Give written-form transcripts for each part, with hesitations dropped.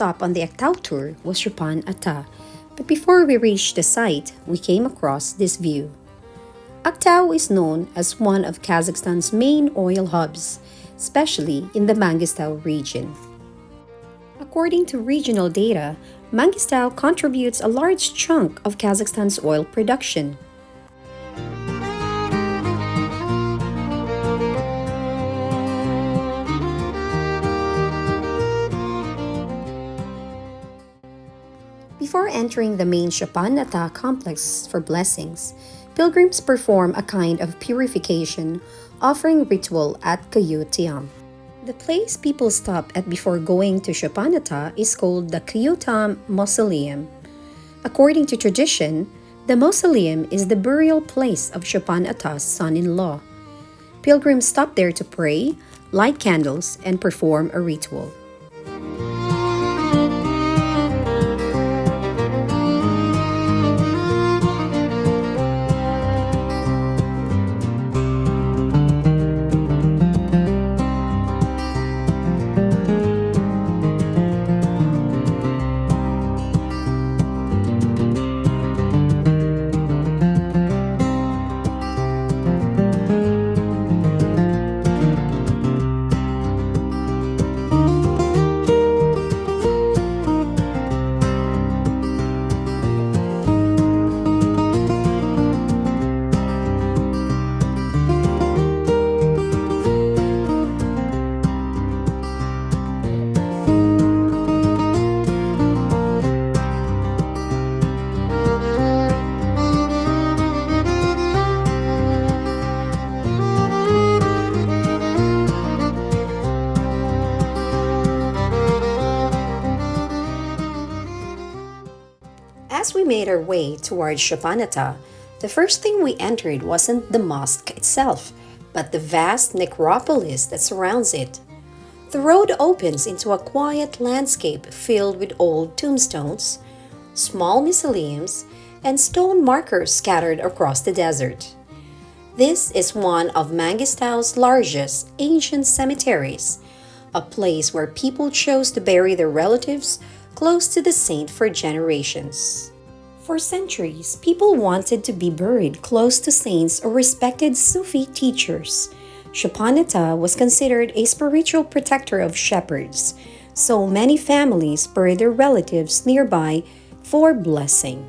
stop on the Aktau tour was Shopan Ata, but before we reached the site, we came across this view. Aktau is known as one of Kazakhstan's main oil hubs, especially in the Mangystau region. According to regional data, Mangystau contributes a large chunk of Kazakhstan's oil production. Before entering the main Shopan Ata complex for blessings, pilgrims perform a kind of purification, offering ritual at Kyzylsay. The place people stop at before going to Shopan Ata is called the Kyzylsay Mausoleum. According to tradition, the mausoleum is the burial place of Shopan Ata's son-in-law. Pilgrims stop there to pray, light candles, and perform a ritual. As we made our way towards Shopan Ata, the first thing we entered wasn't the mosque itself, but the vast necropolis that surrounds it. The road opens into a quiet landscape filled with old tombstones, small mausoleums, and stone markers scattered across the desert. This is one of Mangystau's largest ancient cemeteries, a place where people chose to bury their relatives close to the saint for generations. For centuries, people wanted to be buried close to saints or respected Sufi teachers. Shopan Ata was considered a spiritual protector of shepherds, so many families buried their relatives nearby for blessing.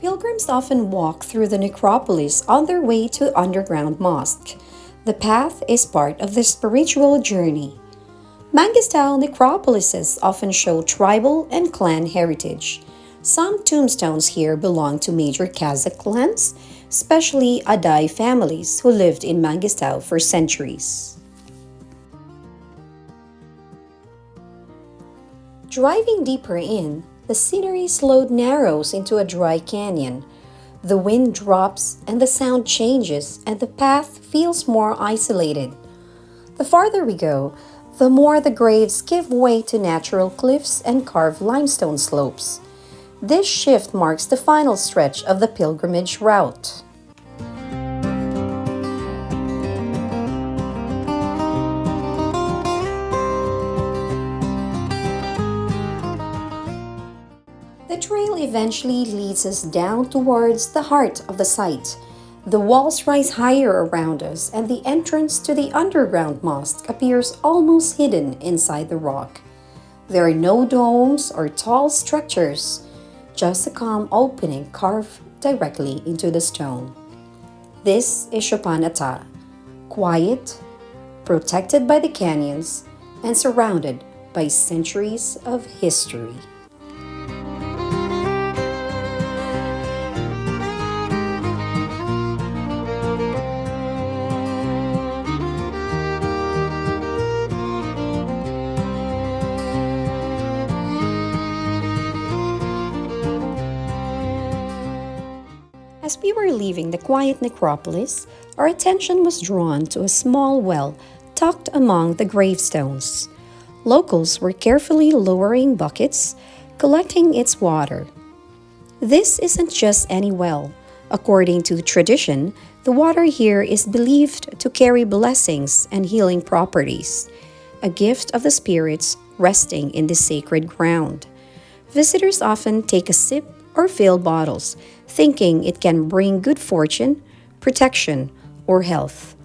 Pilgrims often walk through the necropolis on their way to underground mosque. The path is part of the spiritual journey. Mangystau necropolises often show tribal and clan heritage. Some tombstones here belong to major Kazakh clans, especially Adai families who lived in Mangystau for centuries. Driving deeper in, the scenery slowly narrows into a dry canyon. The wind drops and the sound changes, and the path feels more isolated. The farther we go, the more the grades give way to natural cliffs and carved limestone slopes. This shift marks the final stretch of the pilgrimage route. The trail eventually leads us down towards the heart of the site. The walls rise higher around us, and the entrance to the underground mosque appears almost hidden inside the rock. There are no domes or tall structures, just a calm opening carved directly into the stone. This is Shopan Ata, quiet, protected by the canyons, and surrounded by centuries of history. As we were leaving the quiet necropolis, our attention was drawn to a small well tucked among the gravestones. Locals were carefully lowering buckets, collecting its water. This isn't just any well. According to tradition, the water here is believed to carry blessings and healing properties, a gift of the spirits resting in this sacred ground. Visitors often take a sip or fill bottles, thinking it can bring good fortune, protection, or health.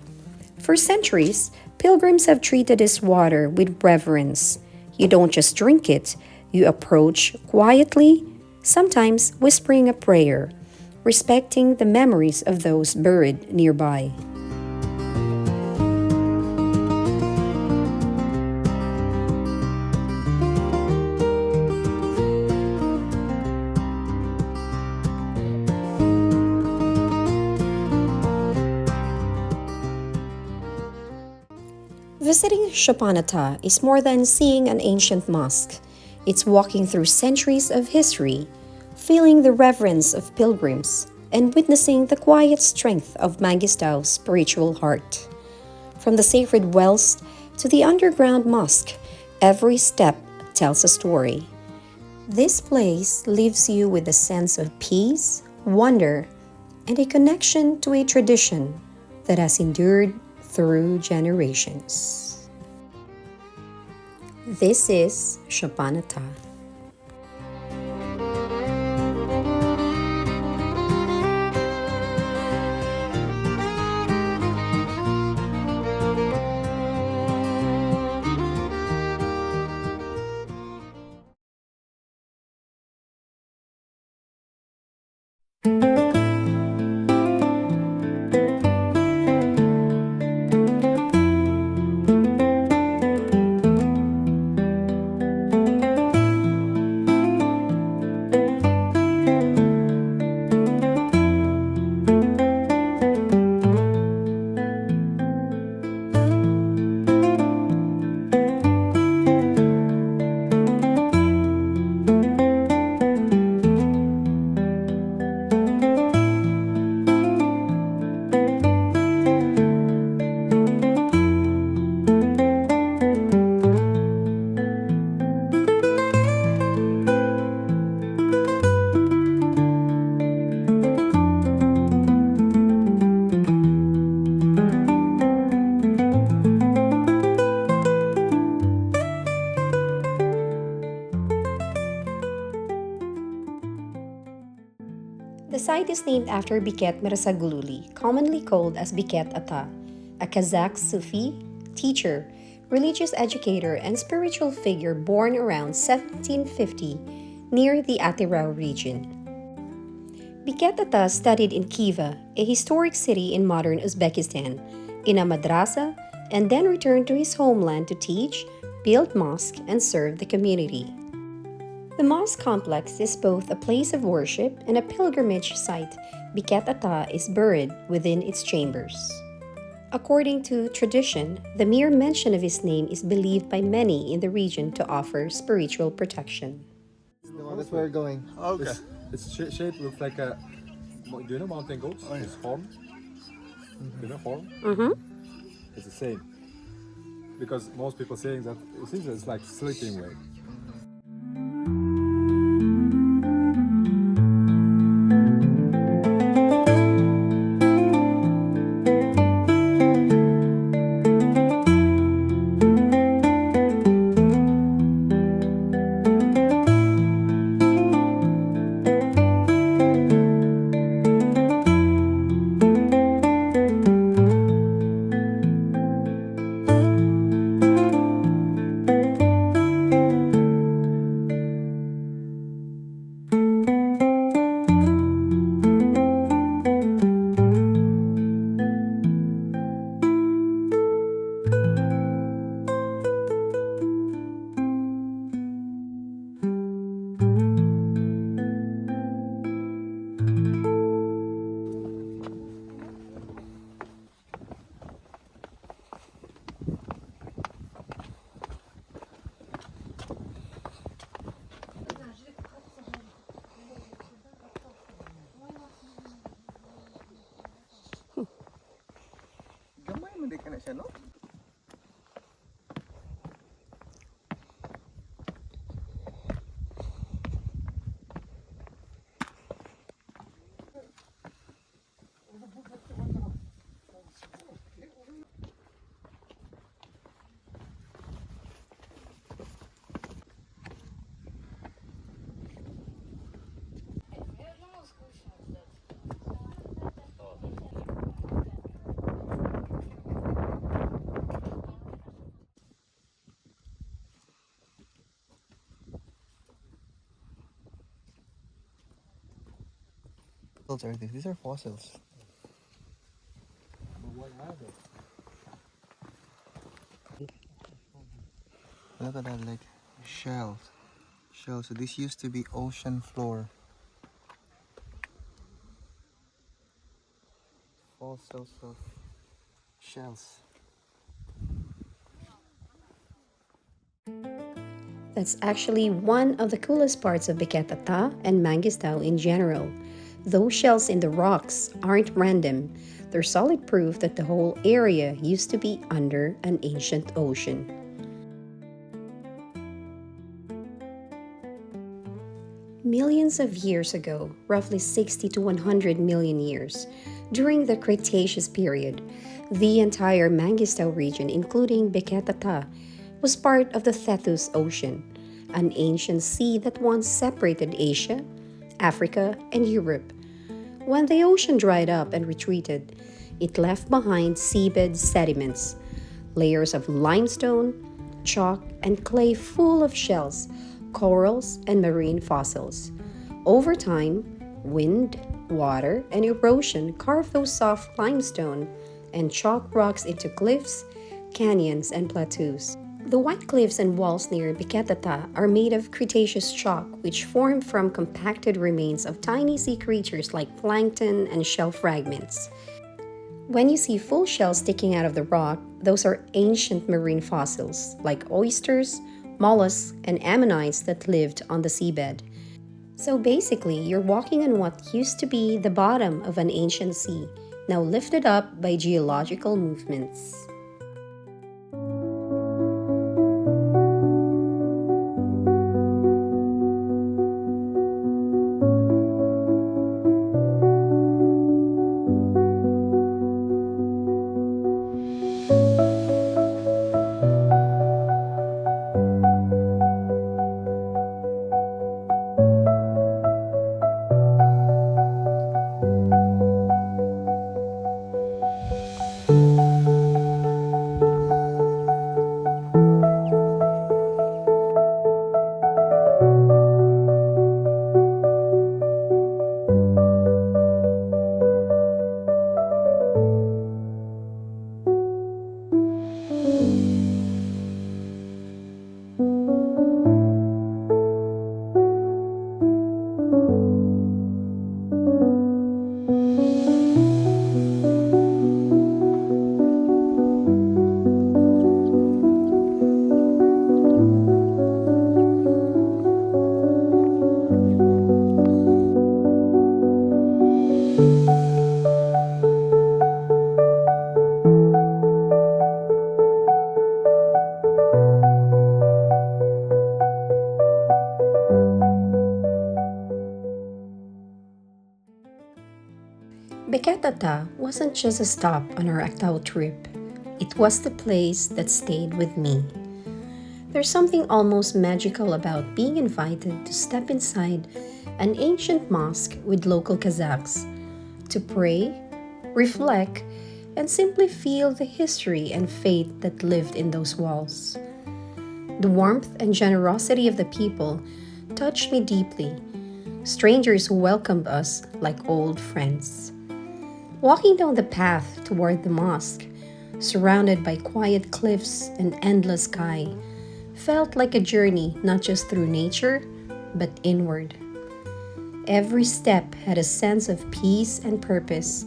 For centuries, pilgrims have treated this water with reverence. You don't just drink it, you approach quietly, sometimes whispering a prayer, respecting the memories of those buried nearby. Visiting Shopan Ata is more than seeing an ancient mosque. It's walking through centuries of history, feeling the reverence of pilgrims, and witnessing the quiet strength of Mangystau's spiritual heart. From the sacred wells to the underground mosque, every step tells a story. This place leaves you with a sense of peace, wonder, and a connection to a tradition that has endured through generations. This is Shopan Ata. The site is named after Beket Ata, commonly called as Beket Ata, a Kazakh Sufi teacher, religious educator, and spiritual figure born around 1750 near the Aktau region. Beket Ata studied in Khiva, a historic city in modern Uzbekistan, in a madrasa, and then returned to his homeland to teach, build mosques, and serve the community. The mosque complex is both a place of worship and a pilgrimage site. Beket Ata is buried within its chambers. According to tradition, the mere mention of his name is believed by many in the region to offer spiritual protection. The one that we're going. Okay. Its shape looks like a. Do you know mountain goats? Oh, yeah. It's horn. You know horn? Mm-hmm. It's the same. Because most people saying that it's like sleeping way. Gamay man di ka na siya, no? Fossils are these? These are fossils. But what are they? Look at that, like shells. Shells. So this used to be ocean floor. Fossils of shells. That's actually one of the coolest parts of Beket Ata and Mangystau in general. Those shells in the rocks aren't random. They're solid proof that the whole area used to be under an ancient ocean. Millions of years ago, roughly 60 to 100 million years, during the Cretaceous period, the entire Mangystau region, including Beket Ata, was part of the Tethys Ocean, an ancient sea that once separated Asia, Africa, and Europe. When the ocean dried up and retreated, it left behind seabed sediments, layers of limestone, chalk, and clay full of shells, corals, and marine fossils. Over time, wind, water, and erosion carved those soft limestone and chalk rocks into cliffs, canyons, and plateaus. The white cliffs and walls near Beket Ata are made of Cretaceous chalk, which formed from compacted remains of tiny sea creatures like plankton and shell fragments. When you see full shells sticking out of the rock, those are ancient marine fossils, like oysters, mollusks, and ammonites that lived on the seabed. So basically, you're walking on what used to be the bottom of an ancient sea, now lifted up by geological movements. Beket Ata wasn't just a stop on our Aktau trip. It was the place that stayed with me. There's something almost magical about being invited to step inside an ancient mosque with local Kazakhs, to pray, reflect, and simply feel the history and faith that lived in those walls. The warmth and generosity of the people touched me deeply. Strangers who welcomed us like old friends. Walking down the path toward the mosque, surrounded by quiet cliffs and endless sky, felt like a journey not just through nature, but inward. Every step had a sense of peace and purpose,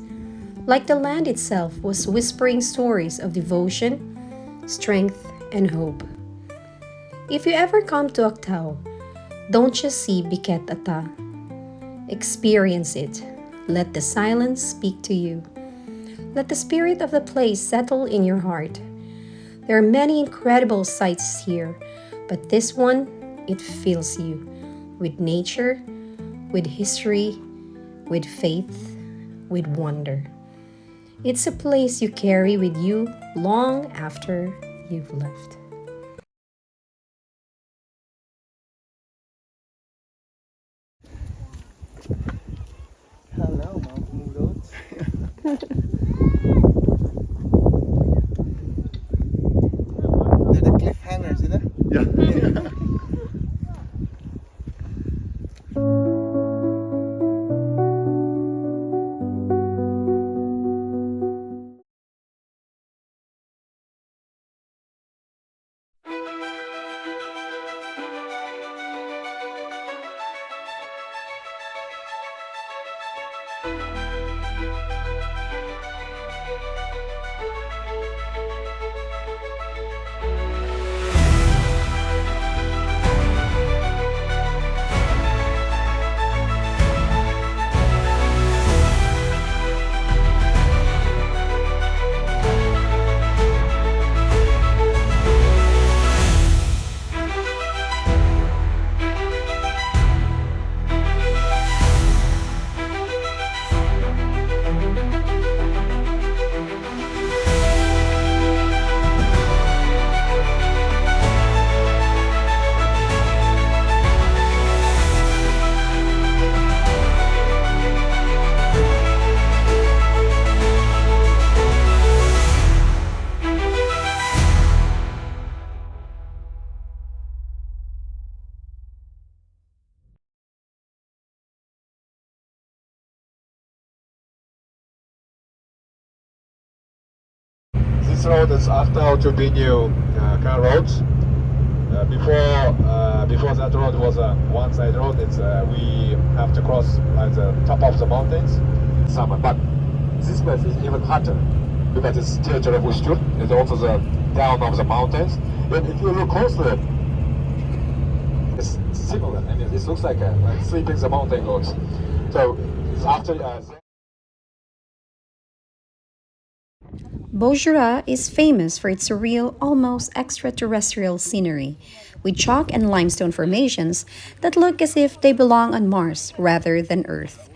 like the land itself was whispering stories of devotion, strength, and hope. If you ever come to Aktau, don't just see Beket Ata. Experience it. Let the silence speak to you. Let the spirit of the place settle in your heart. There are many incredible sights here, but this one, it fills you with nature, with history, with faith, with wonder. It's a place you carry with you long after you've left. Hello, mountain goats. They're the cliffhangers, you know? Yeah. road is Aktau to Binyu car roads. Before that road was a one-side road. It's we have to cross like the top of the mountains. Summer, but this place is even hotter because it's territory of Ustyurt. It's also the down of the mountains. And if you look closely, it's similar. I mean, it looks like sleeping the mountain goats. So it's after. Bozzhira is famous for its surreal, almost extraterrestrial scenery, with chalk and limestone formations that look as if they belong on Mars rather than Earth.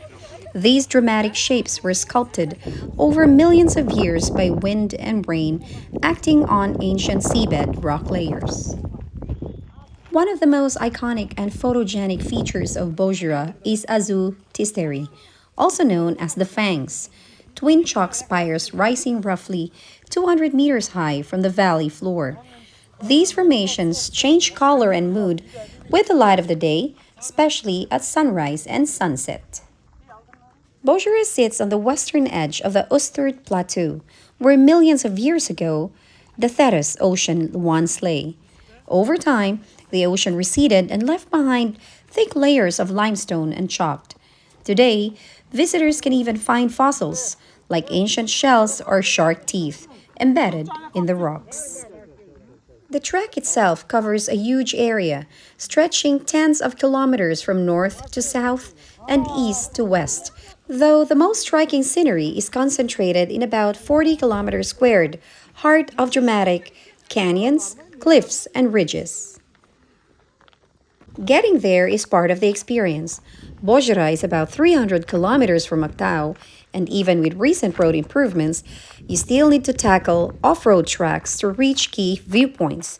These dramatic shapes were sculpted over millions of years by wind and rain acting on ancient seabed rock layers. One of the most iconic and photogenic features of Bozzhira is Azu Tisteri, also known as the Fangs, twin chalk spires rising roughly 200 meters high from the valley floor. These formations change color and mood with the light of the day, especially at sunrise and sunset. Bozzhira sits on the western edge of the Ustyurt Plateau, where millions of years ago, the Tethys Ocean once lay. Over time, the ocean receded and left behind thick layers of limestone and chalk. Today, visitors can even find fossils, like ancient shells or shark teeth, embedded in the rocks. The trek itself covers a huge area, stretching tens of kilometers from north to south and east to west, though the most striking scenery is concentrated in about 40 kilometers squared, heart of dramatic canyons, cliffs, and ridges. Getting there is part of the experience. Bozzhira is about 300 kilometers from Aktau, and even with recent road improvements, you still need to tackle off-road tracks to reach key viewpoints.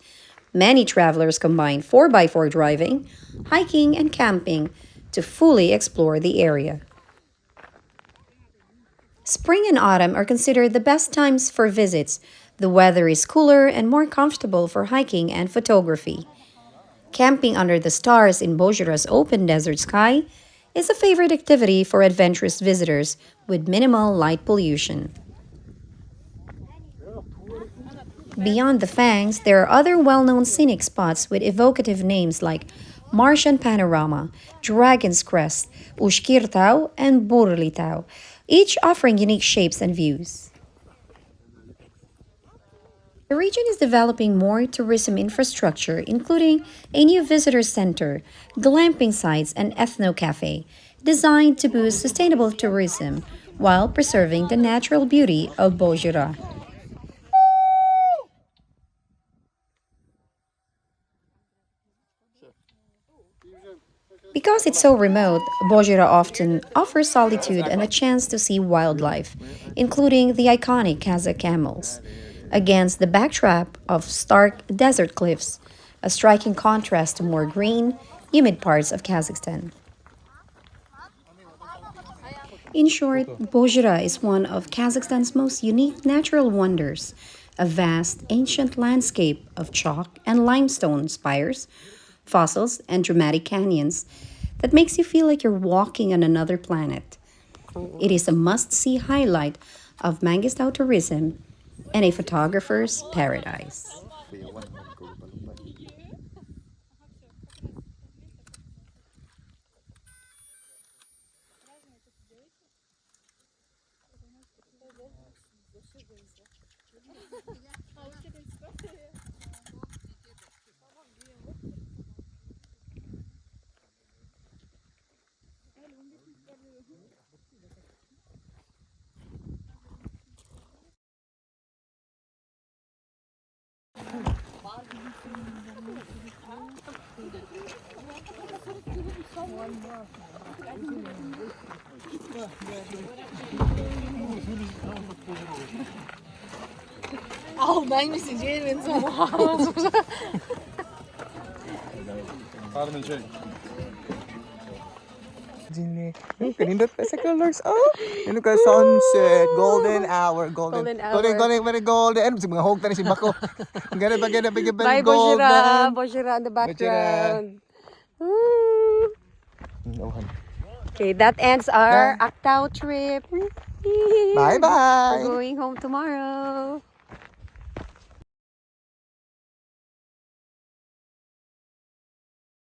Many travelers combine 4x4 driving, hiking, and camping to fully explore the area. Spring and autumn are considered the best times for visits. The weather is cooler and more comfortable for hiking and photography. Camping under the stars in Bozzhira's open desert sky is a favorite activity for adventurous visitors with minimal light pollution. Beyond the Fangs, there are other well-known scenic spots with evocative names like Martian Panorama, Dragon's Crest, Ustyurt, and Bozzhira, each offering unique shapes and views. The region is developing more tourism infrastructure, including a new visitor center, glamping sites, and ethno cafe, designed to boost sustainable tourism while preserving the natural beauty of Bozzhira. Because it's so remote, Bozzhira often offers solitude and a chance to see wildlife, including the iconic Kazakh camels, against the backdrop of stark desert cliffs, a striking contrast to more green, humid parts of Kazakhstan. In short, Bozzhira is one of Kazakhstan's most unique natural wonders, a vast, ancient landscape of chalk and limestone spires, fossils, and dramatic canyons that makes you feel like you're walking on another planet. It is a must-see highlight of Mangystau tourism and a photographer's paradise. Kanindot pa sa colors. Oh, ano ka sunset, golden hour, Golden hour. golden. Mga hog tani si Bako. Gana ba Bye, Bozzhira! Bozzhira in the background. Woo! Okay, that ends our Aktau trip. Bye-bye. We're going home tomorrow.